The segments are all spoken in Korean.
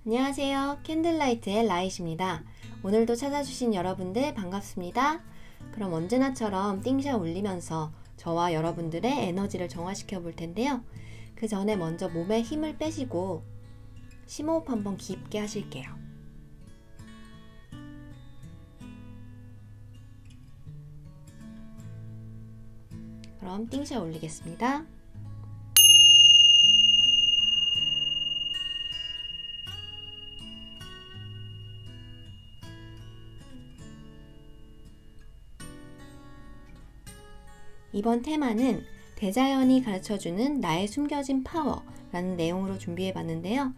안녕하세요. 캔들라이트의 라이트입니다. 오늘도 찾아주신 여러분들 반갑습니다. 그럼 언제나처럼 띵샷 올리면서 저와 여러분들의 에너지를 정화시켜 볼 텐데요. 그 전에 먼저 몸에 힘을 빼시고 심호흡 한번 깊게 하실게요. 그럼 띵샷 올리겠습니다. 이번 테마는 대자연이 가르쳐주는 나의 숨겨진 파워라는 내용으로 준비해 봤는데요.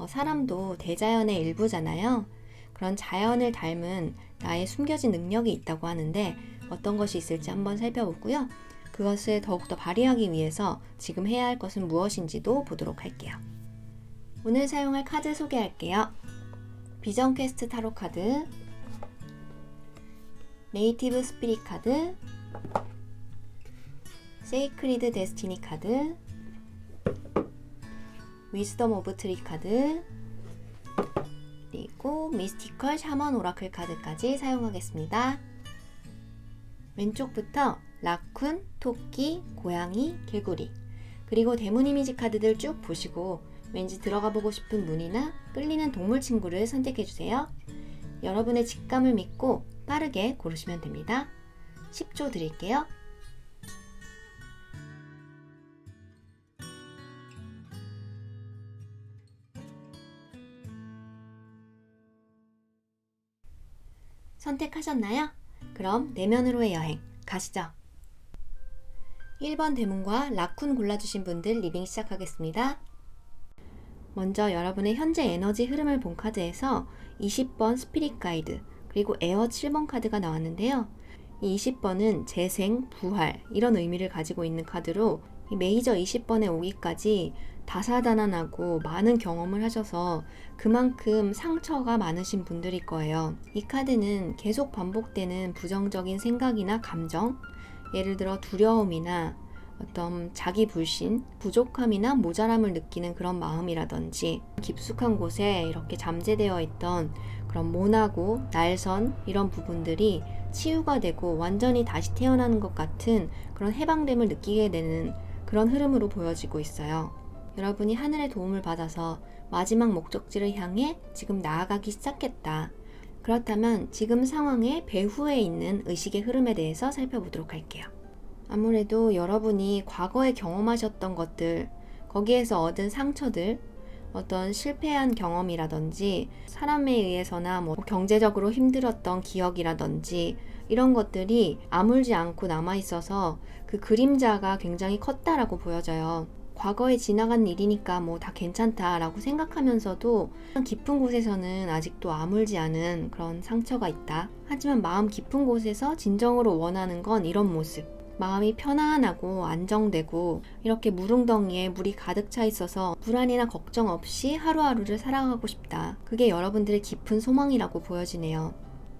사람도 대자연의 일부잖아요. 그런 자연을 닮은 나의 숨겨진 능력이 있다고 하는데 어떤 것이 있을지 한번 살펴보고요. 그것을 더욱더 발휘하기 위해서 지금 해야 할 것은 무엇인지도 보도록 할게요. 오늘 사용할 카드 소개할게요. 비전 퀘스트 타로 카드, 네이티브 스피릿 카드, 세이크리드 데스티니 카드, 위즈덤 오브 트리 카드, 그리고 미스티컬 샤먼 오라클 카드까지 사용하겠습니다. 왼쪽부터 라쿤, 토끼, 고양이, 개구리, 그리고 대문 이미지 카드들 쭉 보시고 왠지 들어가 보고 싶은 문이나 끌리는 동물 친구를 선택해주세요. 여러분의 직감을 믿고 빠르게 고르시면 됩니다. 10초 드릴게요. 선택하셨나요? 그럼 내면으로의 여행 가시죠. 1번 대문과 라쿤 골라주신 분들 리딩 시작하겠습니다. 먼저 여러분의 현재 에너지 흐름을 본 카드에서 20번 스피릿 가이드 그리고 에어 7번 카드가 나왔는데요. 이 20번은 재생, 부활 이런 의미를 가지고 있는 카드로 이 메이저 20번에 오기까지 다사다난하고 많은 경험을 하셔서 그만큼 상처가 많으신 분들일 거예요. 이 카드는 계속 반복되는 부정적인 생각이나 감정, 예를 들어 두려움이나 어떤 자기 불신, 부족함이나 모자람을 느끼는 그런 마음이라든지 깊숙한 곳에 이렇게 잠재되어 있던 그런 모나고 날선 이런 부분들이 치유가 되고 완전히 다시 태어나는 것 같은 그런 해방됨을 느끼게 되는 그런 흐름으로 보여지고 있어요. 여러분이 하늘의 도움을 받아서 마지막 목적지를 향해 지금 나아가기 시작했다. 그렇다면 지금 상황의 배후에 있는 의식의 흐름에 대해서 살펴보도록 할게요. 아무래도 여러분이 과거에 경험하셨던 것들, 거기에서 얻은 상처들, 어떤 실패한 경험이라든지 사람에 의해서나 경제적으로 힘들었던 기억이라든지 이런 것들이 아물지 않고 남아있어서 그 그림자가 굉장히 컸다라고 보여져요. 과거에 지나간 일이니까 다 괜찮다라고 생각하면서도 깊은 곳에서는 아직도 아물지 않은 그런 상처가 있다. 하지만 마음 깊은 곳에서 진정으로 원하는 건 이런 모습. 마음이 편안하고 안정되고 이렇게 물웅덩이에 물이 가득 차 있어서 불안이나 걱정 없이 하루하루를 살아가고 싶다. 그게 여러분들의 깊은 소망이라고 보여지네요.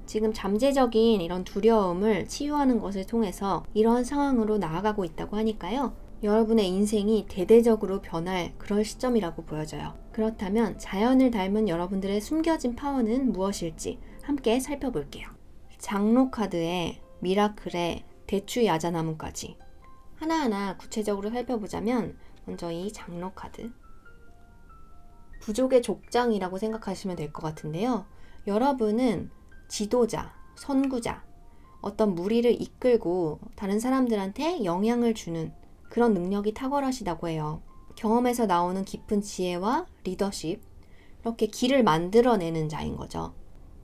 지금 잠재적인 이런 두려움을 치유하는 것을 통해서 이러한 상황으로 나아가고 있다고 하니까요. 여러분의 인생이 대대적으로 변할 그럴 시점이라고 보여져요. 그렇다면 자연을 닮은 여러분들의 숨겨진 파워는 무엇일지 함께 살펴볼게요. 장로 카드에 미라클의 대추 야자나무까지 하나하나 구체적으로 살펴보자면 먼저 이 장로 카드 부족의 족장이라고 생각하시면 될 것 같은데요. 여러분은 지도자, 선구자, 어떤 무리를 이끌고 다른 사람들한테 영향을 주는 그런 능력이 탁월하시다고 해요. 경험에서 나오는 깊은 지혜와 리더십, 이렇게 길을 만들어내는 자인 거죠.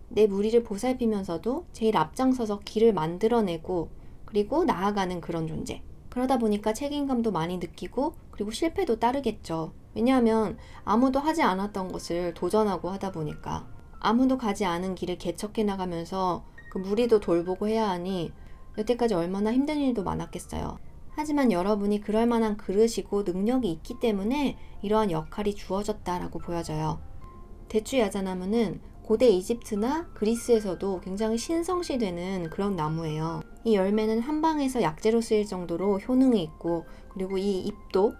내 무리를 보살피면서도 제일 앞장서서 길을 만들어내고 그리고 나아가는 그런 존재. 그러다 보니까 책임감도 많이 느끼고 그리고 실패도 따르겠죠. 왜냐하면 아무도 하지 않았던 것을 도전하고 하다 보니까 아무도 가지 않은 길을 개척해 나가면서 그 무리도 돌보고 해야 하니 여태까지 얼마나 힘든 일도 많았겠어요. 하지만 여러분이 그럴 만한 그릇이고 능력이 있기 때문에 이러한 역할이 주어졌다라고 보여져요. 대추 야자나무는 고대 이집트나 그리스에서도 굉장히 신성시되는 그런 나무예요. 이 열매는 한방에서 약재로 쓰일 정도로 효능이 있고 그리고 이 잎도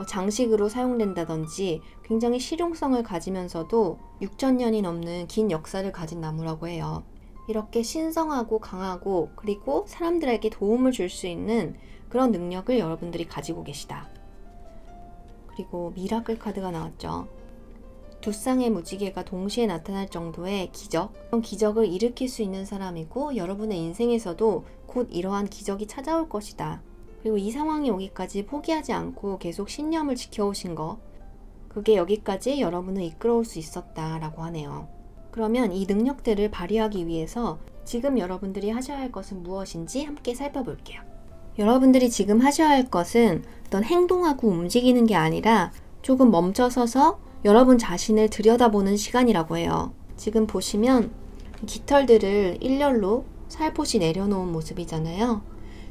장식으로 사용된다든지 굉장히 실용성을 가지면서도 6,000년이 넘는 긴 역사를 가진 나무라고 해요. 이렇게 신성하고 강하고 그리고 사람들에게 도움을 줄 수 있는 그런 능력을 여러분들이 가지고 계시다. 그리고 미라클 카드가 나왔죠. 두 쌍의 무지개가 동시에 나타날 정도의 기적, 그런 기적을 일으킬 수 있는 사람이고 여러분의 인생에서도 곧 이러한 기적이 찾아올 것이다. 그리고 이 상황이 오기까지 포기하지 않고 계속 신념을 지켜오신 거, 그게 여기까지 여러분을 이끌어올 수 있었다라고 하네요. 그러면 이 능력들을 발휘하기 위해서 지금 여러분들이 하셔야 할 것은 무엇인지 함께 살펴볼게요. 여러분들이 지금 하셔야 할 것은 어떤 행동하고 움직이는 게 아니라 조금 멈춰서서 여러분 자신을 들여다보는 시간이라고 해요. 지금 보시면 깃털들을 일렬로 살포시 내려놓은 모습이잖아요.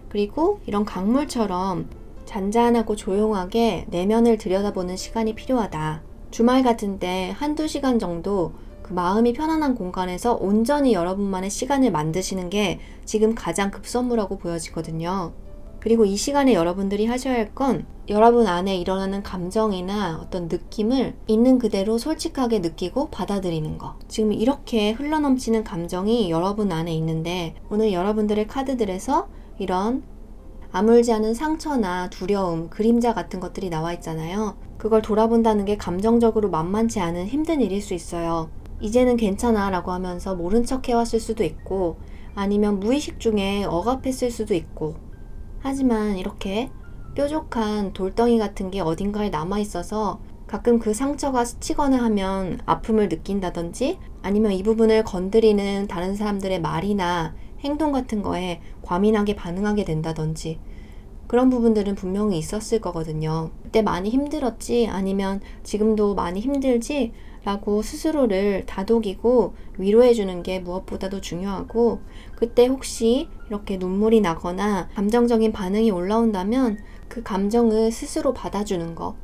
그리고 이런 강물처럼 잔잔하고 조용하게 내면을 들여다보는 시간이 필요하다. 주말 같은 때 한두 시간 정도 그 마음이 편안한 공간에서 온전히 여러분만의 시간을 만드시는 게 지금 가장 급선무라고 보여지거든요. 그리고 이 시간에 여러분들이 하셔야 할 건 여러분 안에 일어나는 감정이나 어떤 느낌을 있는 그대로 솔직하게 느끼고 받아들이는 거. 지금 이렇게 흘러넘치는 감정이 여러분 안에 있는데 오늘 여러분들의 카드들에서 이런 아물지 않은 상처나 두려움, 그림자 같은 것들이 나와 있잖아요. 그걸 돌아본다는 게 감정적으로 만만치 않은 힘든 일일 수 있어요. 이제는 괜찮아 라고 하면서 모른 척 해왔을 수도 있고 아니면 무의식 중에 억압했을 수도 있고 하지만 이렇게 뾰족한 돌덩이 같은 게 어딘가에 남아있어서 가끔 그 상처가 스치거나 하면 아픔을 느낀다든지 아니면 이 부분을 건드리는 다른 사람들의 말이나 행동 같은 거에 과민하게 반응하게 된다든지 그런 부분들은 분명히 있었을 거거든요. 그때 많이 힘들었지 아니면 지금도 많이 힘들지 라고 스스로를 다독이고 위로해주는 게 무엇보다도 중요하고 그때 혹시 이렇게 눈물이 나거나 감정적인 반응이 올라온다면 그 감정을 스스로 받아주는 거.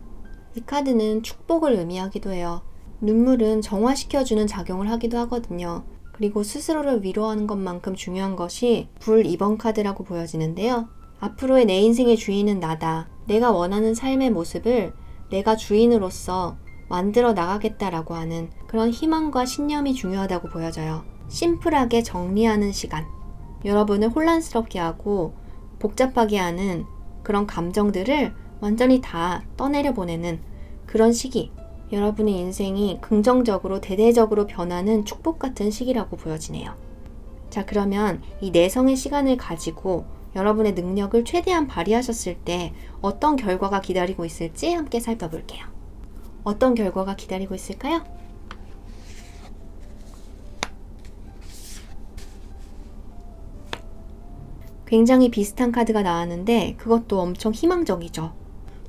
이 카드는 축복을 의미하기도 해요. 눈물은 정화시켜주는 작용을 하기도 하거든요. 그리고 스스로를 위로하는 것만큼 중요한 것이 불 2번 카드라고 보여지는데요. 앞으로의 내 인생의 주인은 나다. 내가 원하는 삶의 모습을 내가 주인으로서 만들어 나가겠다라고 하는 그런 희망과 신념이 중요하다고 보여져요. 심플하게 정리하는 시간. 여러분을 혼란스럽게 하고 복잡하게 하는 그런 감정들을 완전히 다 떠내려 보내는 그런 시기. 여러분의 인생이 긍정적으로 대대적으로 변하는 축복 같은 시기라고 보여지네요. 자, 그러면 이 내성의 시간을 가지고 여러분의 능력을 최대한 발휘하셨을 때 어떤 결과가 기다리고 있을지 함께 살펴볼게요. 어떤 결과가 기다리고 있을까요? 굉장히 비슷한 카드가 나왔는데 그것도 엄청 희망적이죠.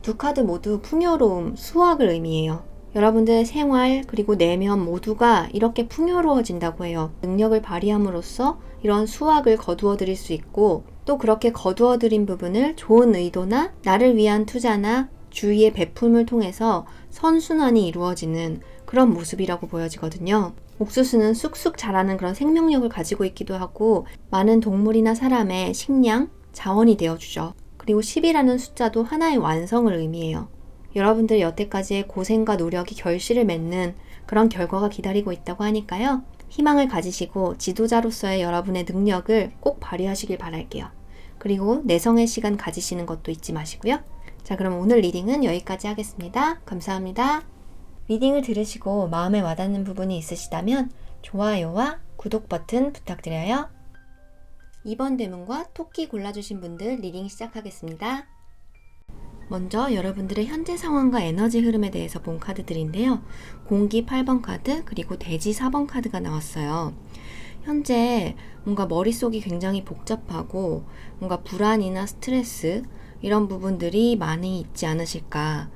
두 카드 모두 풍요로움, 수확을 의미해요. 여러분들의 생활 그리고 내면 모두가 이렇게 풍요로워진다고 해요. 능력을 발휘함으로써 이런 수확을 거두어 드릴 수 있고 또 그렇게 거두어 들인 부분을 좋은 의도나 나를 위한 투자나 주위의 베품을 통해서 선순환이 이루어지는 그런 모습이라고 보여지거든요. 옥수수는 쑥쑥 자라는 그런 생명력을 가지고 있기도 하고 많은 동물이나 사람의 식량, 자원이 되어주죠. 그리고 10이라는 숫자도 하나의 완성을 의미해요. 여러분들 여태까지의 고생과 노력이 결실을 맺는 그런 결과가 기다리고 있다고 하니까요. 희망을 가지시고 지도자로서의 여러분의 능력을 꼭 발휘하시길 바랄게요. 그리고 내성의 시간 가지시는 것도 잊지 마시고요. 자, 그럼 오늘 리딩은 여기까지 하겠습니다. 감사합니다. 리딩을 들으시고 마음에 와닿는 부분이 있으시다면 좋아요와 구독 버튼 부탁드려요. 2번 대문과 토끼 골라주신 분들 리딩 시작하겠습니다. 먼저 여러분들의 현재 상황과 에너지 흐름에 대해서 본 카드들인데요. 공기 8번 카드 그리고 돼지 4번 카드가 나왔어요. 현재 뭔가 머릿속이 굉장히 복잡하고 뭔가 불안이나 스트레스 이런 부분들이 많이 있지 않으실까.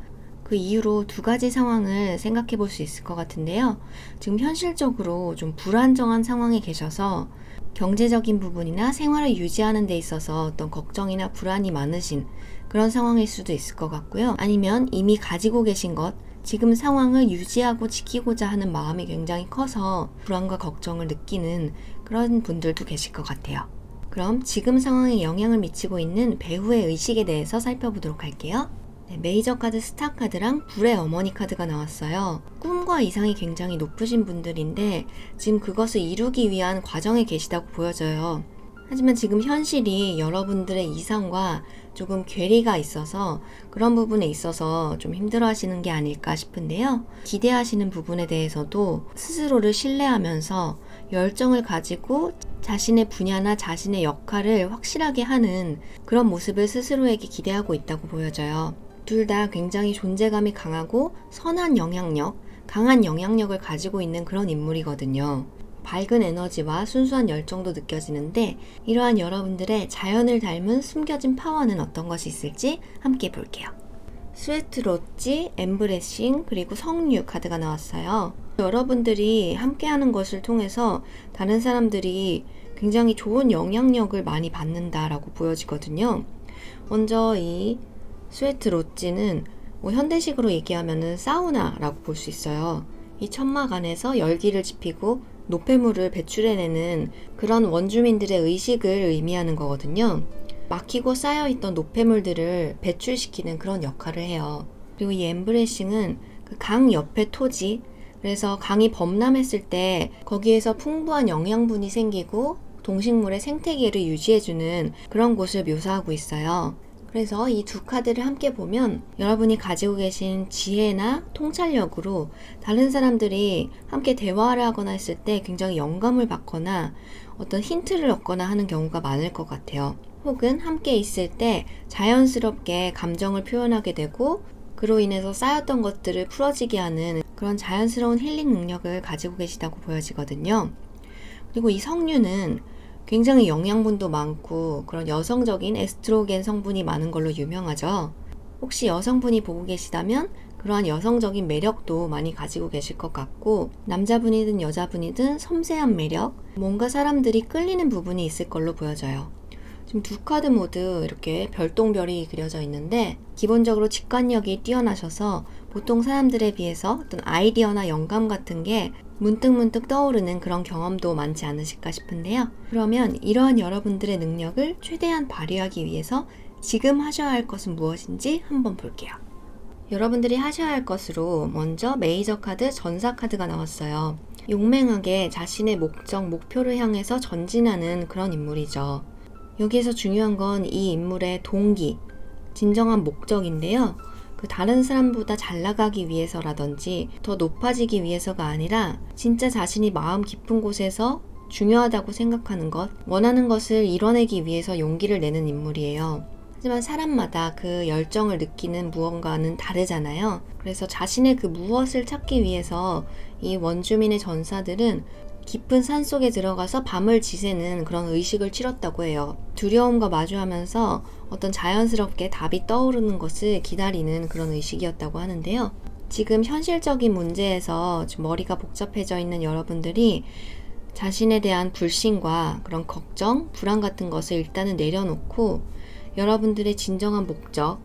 그 이유로 두 가지 상황을 생각해 볼 수 있을 것 같은데요. 지금 현실적으로 좀 불안정한 상황에 계셔서 경제적인 부분이나 생활을 유지하는 데 있어서 어떤 걱정이나 불안이 많으신 그런 상황일 수도 있을 것 같고요. 아니면 이미 가지고 계신 것, 지금 상황을 유지하고 지키고자 하는 마음이 굉장히 커서 불안과 걱정을 느끼는 그런 분들도 계실 것 같아요. 그럼 지금 상황에 영향을 미치고 있는 배후의 의식에 대해서 살펴보도록 할게요. 네, 메이저 카드 스타 카드랑 불의 어머니 카드가 나왔어요. 꿈과 이상이 굉장히 높으신 분들인데 지금 그것을 이루기 위한 과정에 계시다고 보여져요. 하지만 지금 현실이 여러분들의 이상과 조금 괴리가 있어서 그런 부분에 있어서 좀 힘들어 하시는 게 아닐까 싶은데요. 기대하시는 부분에 대해서도 스스로를 신뢰하면서 열정을 가지고 자신의 분야나 자신의 역할을 확실하게 하는 그런 모습을 스스로에게 기대하고 있다고 보여져요. 둘 다 굉장히 존재감이 강하고 선한 영향력, 강한 영향력을 가지고 있는 그런 인물이거든요. 밝은 에너지와 순수한 열정도 느껴지는데 이러한 여러분들의 자연을 닮은 숨겨진 파워는 어떤 것이 있을지 함께 볼게요. 스웨트 롯지, 엠브레싱, 그리고 성류 카드가 나왔어요. 여러분들이 함께하는 것을 통해서 다른 사람들이 굉장히 좋은 영향력을 많이 받는다라고 보여지거든요. 먼저 이 스웨트 롯지는 현대식으로 얘기하면 사우나라고 볼 수 있어요. 이 천막 안에서 열기를 지피고 노폐물을 배출해내는 그런 원주민들의 의식을 의미하는 거거든요. 막히고 쌓여있던 노폐물들을 배출시키는 그런 역할을 해요. 그리고 이 엠브레싱은 그 강 옆의 토지, 그래서 강이 범람했을 때 거기에서 풍부한 영양분이 생기고 동식물의 생태계를 유지해주는 그런 곳을 묘사하고 있어요. 그래서 이 두 카드를 함께 보면 여러분이 가지고 계신 지혜나 통찰력으로 다른 사람들이 함께 대화를 하거나 했을 때 굉장히 영감을 받거나 어떤 힌트를 얻거나 하는 경우가 많을 것 같아요. 혹은 함께 있을 때 자연스럽게 감정을 표현하게 되고 그로 인해서 쌓였던 것들을 풀어지게 하는 그런 자연스러운 힐링 능력을 가지고 계시다고 보여지거든요. 그리고 이 성류는 굉장히 영양분도 많고 그런 여성적인 에스트로겐 성분이 많은 걸로 유명하죠. 혹시 여성분이 보고 계시다면 그러한 여성적인 매력도 많이 가지고 계실 것 같고 남자분이든 여자분이든 섬세한 매력, 뭔가 사람들이 끌리는 부분이 있을 걸로 보여져요. 지금 두 카드 모두 이렇게 별똥별이 그려져 있는데 기본적으로 직관력이 뛰어나셔서 보통 사람들에 비해서 어떤 아이디어나 영감 같은 게 문득문득 떠오르는 그런 경험도 많지 않으실까 싶은데요. 그러면 이러한 여러분들의 능력을 최대한 발휘하기 위해서 지금 하셔야 할 것은 무엇인지 한번 볼게요. 여러분들이 하셔야 할 것으로 먼저 메이저 카드, 전사 카드가 나왔어요. 용맹하게 자신의 목적, 목표를 향해서 전진하는 그런 인물이죠. 여기에서 중요한 건 이 인물의 동기, 진정한 목적인데요. 그 다른 사람보다 잘 나가기 위해서라든지 더 높아지기 위해서가 아니라 진짜 자신이 마음 깊은 곳에서 중요하다고 생각하는 것, 원하는 것을 이뤄내기 위해서 용기를 내는 인물이에요. 하지만 사람마다 그 열정을 느끼는 무언가는 다르잖아요. 그래서 자신의 그 무엇을 찾기 위해서 이 원주민의 전사들은 깊은 산 속에 들어가서 밤을 지새는 그런 의식을 치렀다고 해요. 두려움과 마주하면서 어떤 자연스럽게 답이 떠오르는 것을 기다리는 그런 의식이었다고 하는데요. 지금 현실적인 문제에서 좀 머리가 복잡해져 있는 여러분들이 자신에 대한 불신과 그런 걱정, 불안 같은 것을 일단은 내려놓고 여러분들의 진정한 목적,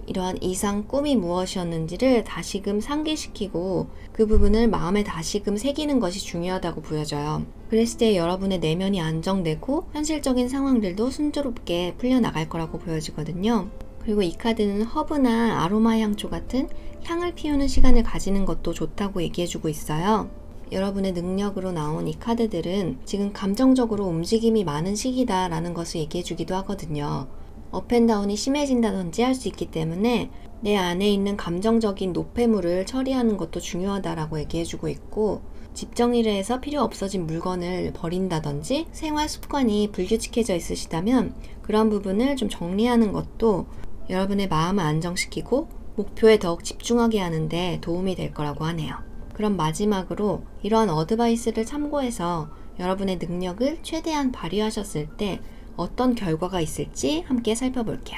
이러한 이상 꿈이 무엇이었는지를 다시금 상기시키고 그 부분을 마음에 다시금 새기는 것이 중요하다고 보여져요. 그랬을 때 여러분의 내면이 안정되고 현실적인 상황들도 순조롭게 풀려나갈 거라고 보여지거든요. 그리고 이 카드는 허브나 아로마 향초 같은 향을 피우는 시간을 가지는 것도 좋다고 얘기해주고 있어요. 여러분의 능력으로 나온 이 카드들은 지금 감정적으로 움직임이 많은 시기다라는 것을 얘기해주기도 하거든요. 업앤다운이 심해진다든지 할 수 있기 때문에 내 안에 있는 감정적인 노폐물을 처리하는 것도 중요하다라고 얘기해주고 있고 집 정리를 해서 필요 없어진 물건을 버린다든지 생활 습관이 불규칙해져 있으시다면 그런 부분을 좀 정리하는 것도 여러분의 마음을 안정시키고 목표에 더욱 집중하게 하는데 도움이 될 거라고 하네요. 그럼 마지막으로 이러한 어드바이스를 참고해서 여러분의 능력을 최대한 발휘하셨을 때 어떤 결과가 있을지 함께 살펴볼게요.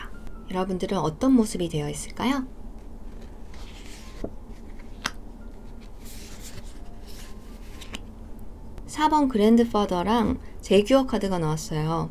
여러분들은 어떤 모습이 되어 있을까요? (4번) 그랜드파더랑 제규어 카드가 나왔어요.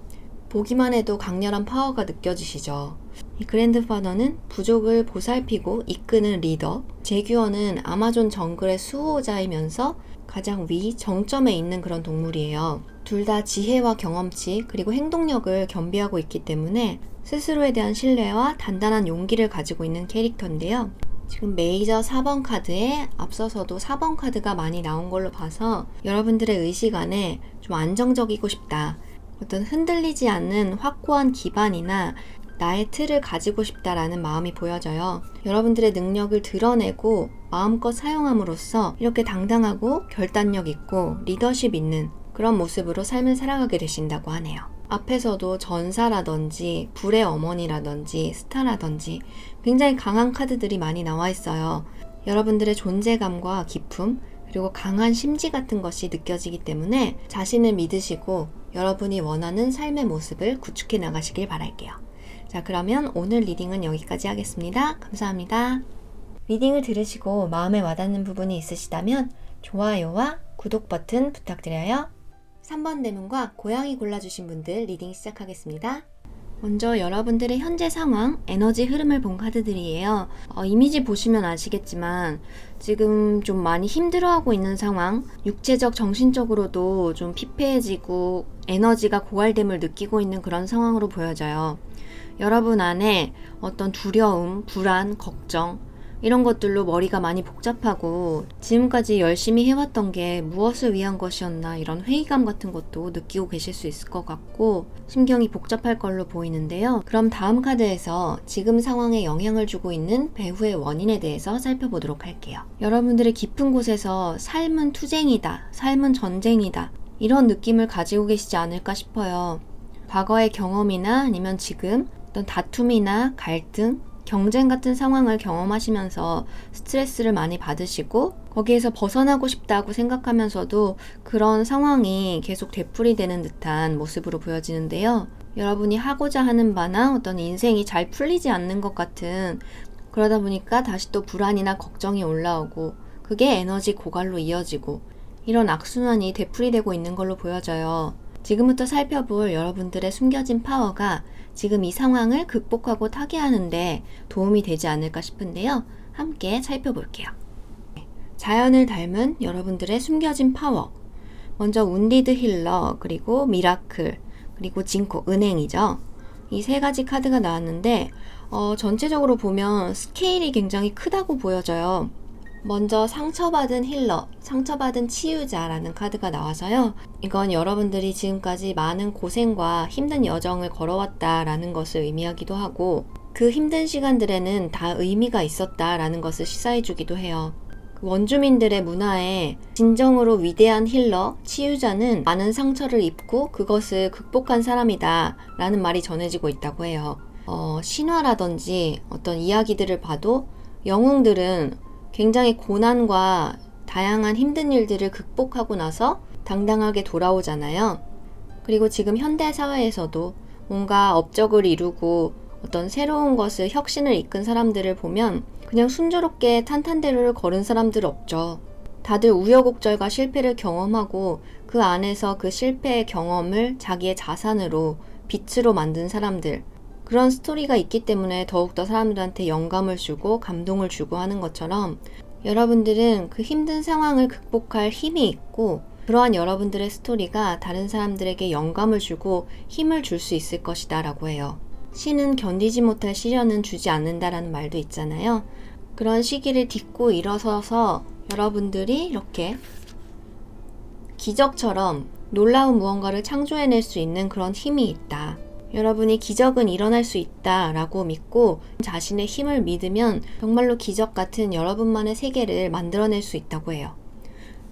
보기만 해도 강렬한 파워가 느껴지시죠? 이 그랜드파더는 부족을 보살피고 이끄는 리더, 제규어는 아마존 정글의 수호자이면서 가장 위 정점에 있는 그런 동물이에요. 둘 다 지혜와 경험치 그리고 행동력을 겸비하고 있기 때문에 스스로에 대한 신뢰와 단단한 용기를 가지고 있는 캐릭터인데요. 지금 메이저 4번 카드에 앞서서도 4번 카드가 많이 나온 걸로 봐서 여러분들의 의식 안에 좀 안정적이고 싶다. 어떤 흔들리지 않는 확고한 기반이나 나의 틀을 가지고 싶다라는 마음이 보여져요. 여러분들의 능력을 드러내고 마음껏 사용함으로써 이렇게 당당하고 결단력 있고 리더십 있는 그런 모습으로 삶을 살아가게 되신다고 하네요. 앞에서도 전사라든지 불의 어머니라든지 스타라든지 굉장히 강한 카드들이 많이 나와 있어요. 여러분들의 존재감과 기품 그리고 강한 심지 같은 것이 느껴지기 때문에 자신을 믿으시고 여러분이 원하는 삶의 모습을 구축해 나가시길 바랄게요. 자, 그러면 오늘 리딩은 여기까지 하겠습니다. 감사합니다. 리딩을 들으시고 마음에 와닿는 부분이 있으시다면 좋아요와 구독 버튼 부탁드려요. 3번 대문과 고양이 골라주신 분들 리딩 시작하겠습니다. 먼저 여러분들의 현재 상황, 에너지 흐름을 본 카드들이에요. 이미지 보시면 아시겠지만 지금 좀 많이 힘들어하고 있는 상황, 육체적, 정신적으로도 좀 피폐해지고 에너지가 고갈됨을 느끼고 있는 그런 상황으로 보여져요. 여러분 안에 어떤 두려움, 불안, 걱정 이런 것들로 머리가 많이 복잡하고 지금까지 열심히 해왔던 게 무엇을 위한 것이었나 이런 회의감 같은 것도 느끼고 계실 수 있을 것 같고 심경이 복잡할 걸로 보이는데요. 그럼 다음 카드에서 지금 상황에 영향을 주고 있는 배후의 원인에 대해서 살펴보도록 할게요. 여러분들의 깊은 곳에서 삶은 투쟁이다, 삶은 전쟁이다 이런 느낌을 가지고 계시지 않을까 싶어요. 과거의 경험이나 아니면 지금 어떤 다툼이나 갈등 경쟁 같은 상황을 경험하시면서 스트레스를 많이 받으시고 거기에서 벗어나고 싶다고 생각하면서도 그런 상황이 계속 되풀이되는 듯한 모습으로 보여지는데요. 여러분이 하고자 하는 바나 어떤 인생이 잘 풀리지 않는 것 같은 그러다 보니까 다시 또 불안이나 걱정이 올라오고 그게 에너지 고갈로 이어지고 이런 악순환이 되풀이되고 있는 걸로 보여져요. 지금부터 살펴볼 여러분들의 숨겨진 파워가 지금 이 상황을 극복하고 타개하는데 도움이 되지 않을까 싶은데요. 함께 살펴볼게요. 자연을 닮은 여러분들의 숨겨진 파워. 먼저 운디드 힐러, 그리고 미라클, 그리고 징코, 은행이죠. 이 세 가지 카드가 나왔는데 전체적으로 보면 스케일이 굉장히 크다고 보여져요. 먼저 상처받은 힐러, 상처받은 치유자라는 카드가 나와서요. 이건 여러분들이 지금까지 많은 고생과 힘든 여정을 걸어왔다라는 것을 의미하기도 하고 그 힘든 시간들에는 다 의미가 있었다라는 것을 시사해주기도 해요. 원주민들의 문화에 진정으로 위대한 힐러, 치유자는 많은 상처를 입고 그것을 극복한 사람이다 라는 말이 전해지고 있다고 해요. 신화라든지 어떤 이야기들을 봐도 영웅들은 굉장히 고난과 다양한 힘든 일들을 극복하고 나서 당당하게 돌아오잖아요. 그리고 지금 현대 사회에서도 뭔가 업적을 이루고 어떤 새로운 것을 혁신을 이끈 사람들을 보면 그냥 순조롭게 탄탄대로를 걸은 사람들 없죠. 다들 우여곡절과 실패를 경험하고 그 안에서 그 실패의 경험을 자기의 자산으로 빛으로 만든 사람들 그런 스토리가 있기 때문에 더욱더 사람들한테 영감을 주고 감동을 주고 하는 것처럼 여러분들은 그 힘든 상황을 극복할 힘이 있고 그러한 여러분들의 스토리가 다른 사람들에게 영감을 주고 힘을 줄 수 있을 것이다 라고 해요. 신은 견디지 못할 시련은 주지 않는다라는 말도 있잖아요. 그런 시기를 딛고 일어서서 여러분들이 이렇게 기적처럼 놀라운 무언가를 창조해낼 수 있는 그런 힘이 있다. 여러분이 기적은 일어날 수 있다라고 믿고 자신의 힘을 믿으면 정말로 기적 같은 여러분만의 세계를 만들어낼 수 있다고 해요.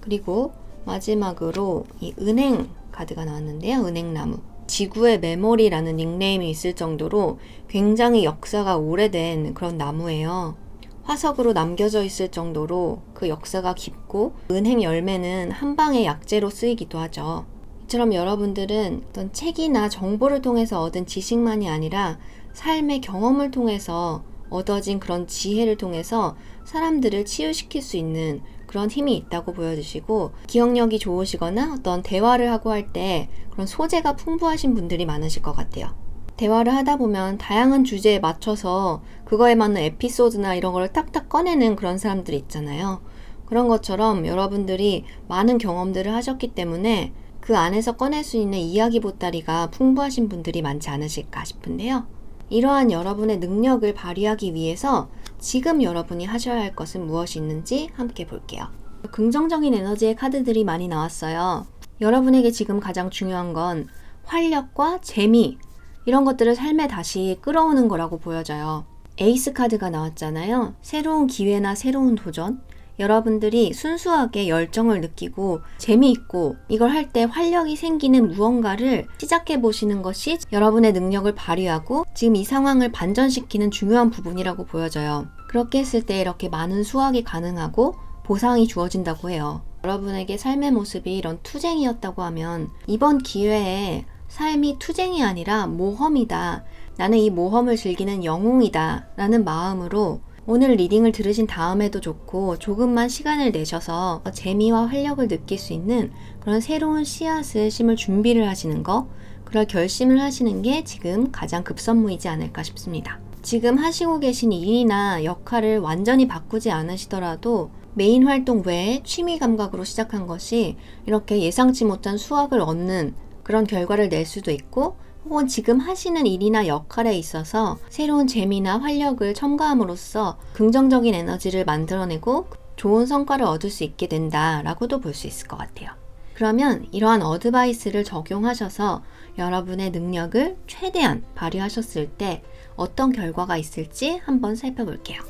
그리고 마지막으로 이 은행 카드가 나왔는데요. 은행나무. 지구의 메모리라는 닉네임이 있을 정도로 굉장히 역사가 오래된 그런 나무예요. 화석으로 남겨져 있을 정도로 그 역사가 깊고 은행 열매는 한방의 약재로 쓰이기도 하죠. 이처럼 여러분들은 어떤 책이나 정보를 통해서 얻은 지식만이 아니라 삶의 경험을 통해서 얻어진 그런 지혜를 통해서 사람들을 치유시킬 수 있는 그런 힘이 있다고 보여주시고 기억력이 좋으시거나 어떤 대화를 하고 할 때 그런 소재가 풍부하신 분들이 많으실 것 같아요. 대화를 하다 보면 다양한 주제에 맞춰서 그거에 맞는 에피소드나 이런 걸 탁탁 꺼내는 그런 사람들이 있잖아요. 그런 것처럼 여러분들이 많은 경험들을 하셨기 때문에 그 안에서 꺼낼 수 있는 이야기 보따리가 풍부하신 분들이 많지 않으실까 싶은데요. 이러한 여러분의 능력을 발휘하기 위해서 지금 여러분이 하셔야 할 것은 무엇이 있는지 함께 볼게요. 긍정적인 에너지의 카드들이 많이 나왔어요. 여러분에게 지금 가장 중요한 건 활력과 재미, 이런 것들을 삶에 다시 끌어오는 거라고 보여져요. 에이스 카드가 나왔잖아요. 새로운 기회나 새로운 도전. 여러분들이 순수하게 열정을 느끼고 재미있고 이걸 할 때 활력이 생기는 무언가를 시작해 보시는 것이 여러분의 능력을 발휘하고 지금 이 상황을 반전시키는 중요한 부분이라고 보여져요. 그렇게 했을 때 이렇게 많은 수확이 가능하고 보상이 주어진다고 해요. 여러분에게 삶의 모습이 이런 투쟁이었다고 하면 이번 기회에 삶이 투쟁이 아니라 모험이다. 나는 이 모험을 즐기는 영웅이다. 라는 마음으로 오늘 리딩을 들으신 다음에도 좋고 조금만 시간을 내셔서 재미와 활력을 느낄 수 있는 그런 새로운 씨앗을 심을 준비를 하시는 거, 그럴 결심을 하시는 게 지금 가장 급선무이지 않을까 싶습니다. 지금 하시고 계신 일이나 역할을 완전히 바꾸지 않으시더라도 메인 활동 외에 취미 감각으로 시작한 것이 이렇게 예상치 못한 수확을 얻는 그런 결과를 낼 수도 있고, 혹은 지금 하시는 일이나 역할에 있어서 새로운 재미나 활력을 첨가함으로써 긍정적인 에너지를 만들어내고 좋은 성과를 얻을 수 있게 된다라고도 볼 수 있을 것 같아요. 그러면 이러한 어드바이스를 적용하셔서 여러분의 능력을 최대한 발휘하셨을 때 어떤 결과가 있을지 한번 살펴볼게요.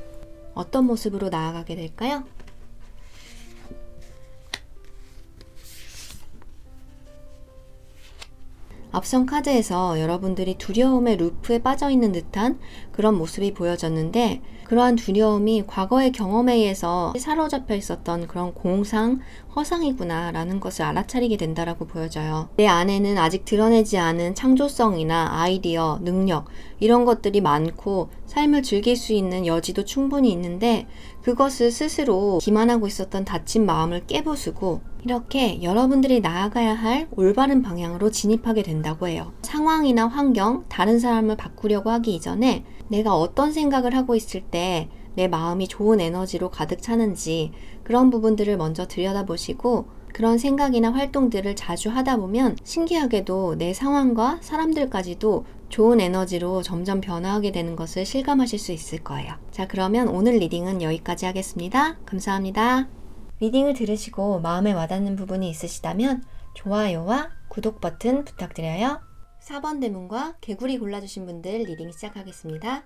어떤 모습으로 나아가게 될까요? 앞선 카드에서 여러분들이 두려움의 루프에 빠져있는 듯한 그런 모습이 보여졌는데, 그러한 두려움이 과거의 경험에 의해서 사로잡혀 있었던 그런 공상, 허상이구나 라는 것을 알아차리게 된다라고 보여져요. 내 안에는 아직 드러내지 않은 창조성이나 아이디어, 능력 이런 것들이 많고 삶을 즐길 수 있는 여지도 충분히 있는데, 그것을 스스로 기만하고 있었던 다친 마음을 깨부수고 이렇게 여러분들이 나아가야 할 올바른 방향으로 진입하게 된다고 해요. 상황이나 환경, 다른 사람을 바꾸려고 하기 이전에 내가 어떤 생각을 하고 있을 때 내 마음이 좋은 에너지로 가득 차는지 그런 부분들을 먼저 들여다보시고, 그런 생각이나 활동들을 자주 하다 보면 신기하게도 내 상황과 사람들까지도 좋은 에너지로 점점 변화하게 되는 것을 실감하실 수 있을 거예요. 자, 그러면 오늘 리딩은 여기까지 하겠습니다. 감사합니다. 리딩을 들으시고 마음에 와닿는 부분이 있으시다면 좋아요와 구독 버튼 부탁드려요. 4번 대문과 개구리 골라주신 분들 리딩 시작하겠습니다.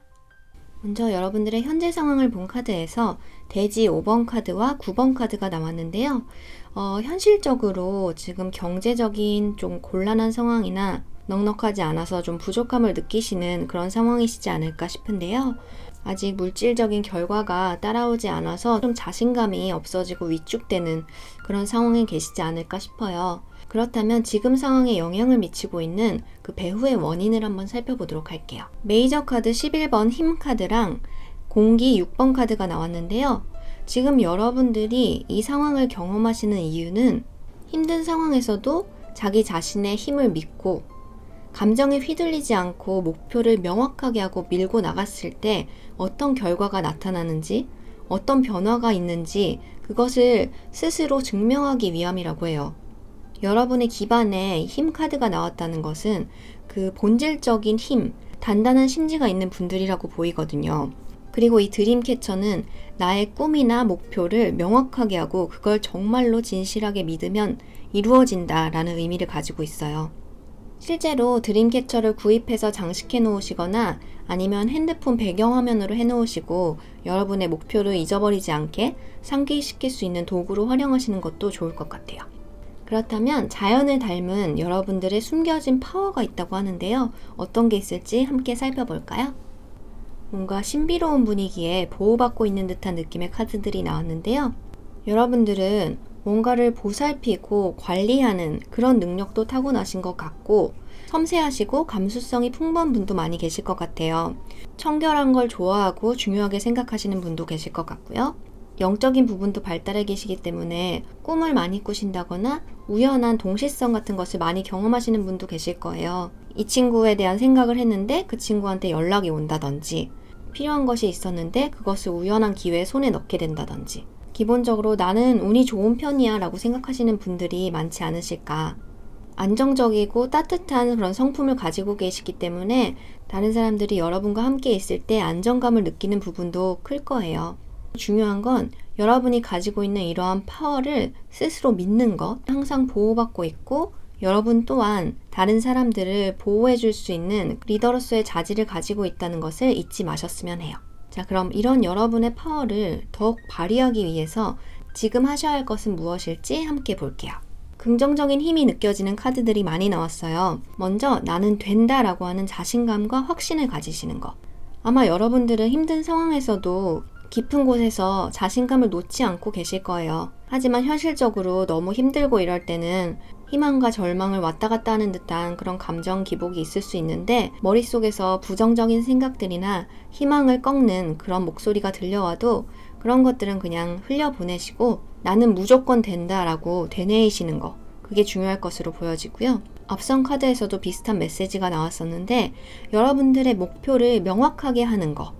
먼저 여러분들의 현재 상황을 본 카드에서 돼지 5번 카드와 9번 카드가 나왔는데요. 현실적으로 지금 경제적인 좀 곤란한 상황이나 넉넉하지 않아서 좀 부족함을 느끼시는 그런 상황이시지 않을까 싶은데요. 아직 물질적인 결과가 따라오지 않아서 좀 자신감이 없어지고 위축되는 그런 상황에 계시지 않을까 싶어요. 그렇다면 지금 상황에 영향을 미치고 있는 그 배후의 원인을 한번 살펴보도록 할게요. 메이저 카드 11번 힘 카드랑 공기 6번 카드가 나왔는데요. 지금 여러분들이 이 상황을 경험하시는 이유는 힘든 상황에서도 자기 자신의 힘을 믿고 감정에 휘둘리지 않고 목표를 명확하게 하고 밀고 나갔을 때 어떤 결과가 나타나는지, 어떤 변화가 있는지 그것을 스스로 증명하기 위함이라고 해요. 여러분의 기반에 힘 카드가 나왔다는 것은 그 본질적인 힘, 단단한 심지가 있는 분들이라고 보이거든요. 그리고 이 드림캐쳐는 나의 꿈이나 목표를 명확하게 하고 그걸 정말로 진실하게 믿으면 이루어진다라는 의미를 가지고 있어요. 실제로 드림캐쳐를 구입해서 장식해 놓으시거나 아니면 핸드폰 배경화면으로 해 놓으시고 여러분의 목표를 잊어버리지 않게 상기시킬 수 있는 도구로 활용하시는 것도 좋을 것 같아요. 그렇다면 자연을 닮은 여러분들의 숨겨진 파워가 있다고 하는데요. 어떤 게 있을지 함께 살펴볼까요? 뭔가 신비로운 분위기에 보호받고 있는 듯한 느낌의 카드들이 나왔는데요. 여러분들은 뭔가를 보살피고 관리하는 그런 능력도 타고나신 것 같고, 섬세하시고 감수성이 풍부한 분도 많이 계실 것 같아요. 청결한 걸 좋아하고 중요하게 생각하시는 분도 계실 것 같고요. 영적인 부분도 발달해 계시기 때문에 꿈을 많이 꾸신다거나 우연한 동시성 같은 것을 많이 경험하시는 분도 계실 거예요. 이 친구에 대한 생각을 했는데 그 친구한테 연락이 온다든지, 필요한 것이 있었는데 그것을 우연한 기회에 손에 넣게 된다든지, 기본적으로 나는 운이 좋은 편이야 라고 생각하시는 분들이 많지 않으실까. 안정적이고 따뜻한 그런 성품을 가지고 계시기 때문에 다른 사람들이 여러분과 함께 있을 때 안정감을 느끼는 부분도 클 거예요. 중요한 건 여러분이 가지고 있는 이러한 파워를 스스로 믿는 것, 항상 보호받고 있고 여러분 또한 다른 사람들을 보호해 줄 수 있는 리더로서의 자질을 가지고 있다는 것을 잊지 마셨으면 해요. 자, 그럼 이런 여러분의 파워를 더욱 발휘하기 위해서 지금 하셔야 할 것은 무엇일지 함께 볼게요. 긍정적인 힘이 느껴지는 카드들이 많이 나왔어요. 먼저 나는 된다라고 하는 자신감과 확신을 가지시는 것. 아마 여러분들은 힘든 상황에서도 깊은 곳에서 자신감을 놓지 않고 계실 거예요. 하지만 현실적으로 너무 힘들고 이럴 때는 희망과 절망을 왔다 갔다 하는 듯한 그런 감정 기복이 있을 수 있는데 머릿속에서 부정적인 생각들이나 희망을 꺾는 그런 목소리가 들려와도 그런 것들은 그냥 흘려보내시고 나는 무조건 된다라고 되뇌이시는 거, 그게 중요할 것으로 보여지고요. 앞선 카드에서도 비슷한 메시지가 나왔었는데 여러분들의 목표를 명확하게 하는 거,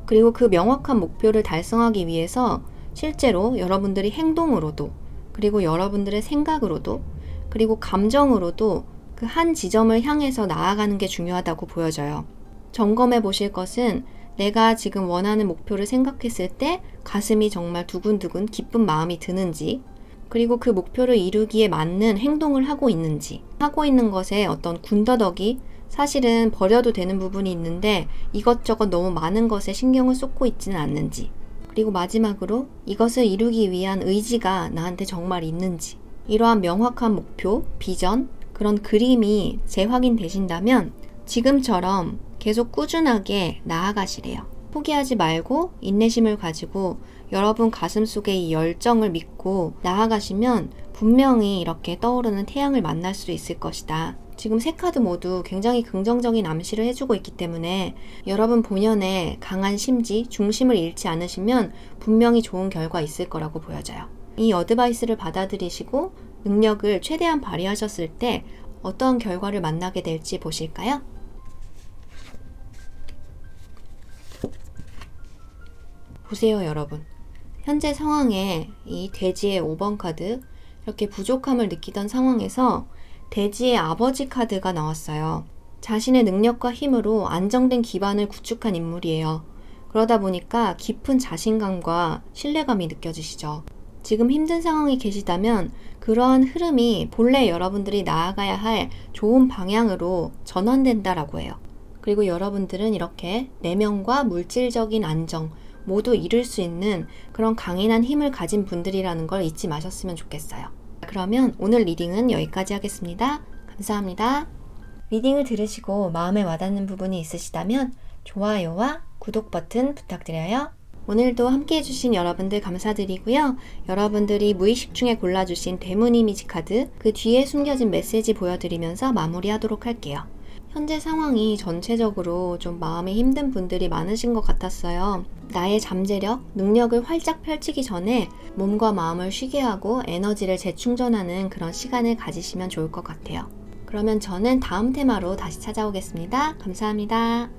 그리고 그 명확한 목표를 달성하기 위해서 실제로 여러분들이 행동으로도 그리고 여러분들의 생각으로도 그리고 감정으로도 그 한 지점을 향해서 나아가는 게 중요하다고 보여져요. 점검해 보실 것은 내가 지금 원하는 목표를 생각했을 때 가슴이 정말 두근두근 기쁜 마음이 드는지, 그리고 그 목표를 이루기에 맞는 행동을 하고 있는지, 하고 있는 것에 어떤 군더더기, 사실은 버려도 되는 부분이 있는데 이것저것 너무 많은 것에 신경을 쏟고 있지는 않는지, 그리고 마지막으로 이것을 이루기 위한 의지가 나한테 정말 있는지, 이러한 명확한 목표, 비전, 그런 그림이 재확인되신다면 지금처럼 계속 꾸준하게 나아가시래요. 포기하지 말고 인내심을 가지고 여러분 가슴속에 이 열정을 믿고 나아가시면 분명히 이렇게 떠오르는 태양을 만날 수 있을 것이다. 지금 세 카드 모두 굉장히 긍정적인 암시를 해주고 있기 때문에 여러분 본연의 강한 심지, 중심을 잃지 않으시면 분명히 좋은 결과 있을 거라고 보여져요. 이 어드바이스를 받아들이시고 능력을 최대한 발휘하셨을 때 어떤 결과를 만나게 될지 보실까요? 보세요, 여러분. 현재 상황에 이 돼지의 5번 카드, 이렇게 부족함을 느끼던 상황에서 돼지의 아버지 카드가 나왔어요. 자신의 능력과 힘으로 안정된 기반을 구축한 인물이에요. 그러다 보니까 깊은 자신감과 신뢰감이 느껴지시죠. 지금 힘든 상황에 계시다면 그러한 흐름이 본래 여러분들이 나아가야 할 좋은 방향으로 전환된다라고 해요. 그리고 여러분들은 이렇게 내면과 물질적인 안정 모두 이룰 수 있는 그런 강인한 힘을 가진 분들이라는 걸 잊지 마셨으면 좋겠어요. 그러면 오늘 리딩은 여기까지 하겠습니다. 감사합니다. 리딩을 들으시고 마음에 와닿는 부분이 있으시다면 좋아요와 구독 버튼 부탁드려요. 오늘도 함께 해주신 여러분들 감사드리고요. 여러분들이 무의식 중에 골라주신 대문 이미지 카드, 그 뒤에 숨겨진 메시지 보여드리면서 마무리하도록 할게요. 현재 상황이 전체적으로 좀 마음이 힘든 분들이 많으신 것 같았어요. 나의 잠재력, 능력을 활짝 펼치기 전에 몸과 마음을 쉬게 하고 에너지를 재충전하는 그런 시간을 가지시면 좋을 것 같아요. 그러면 저는 다음 테마로 다시 찾아오겠습니다. 감사합니다.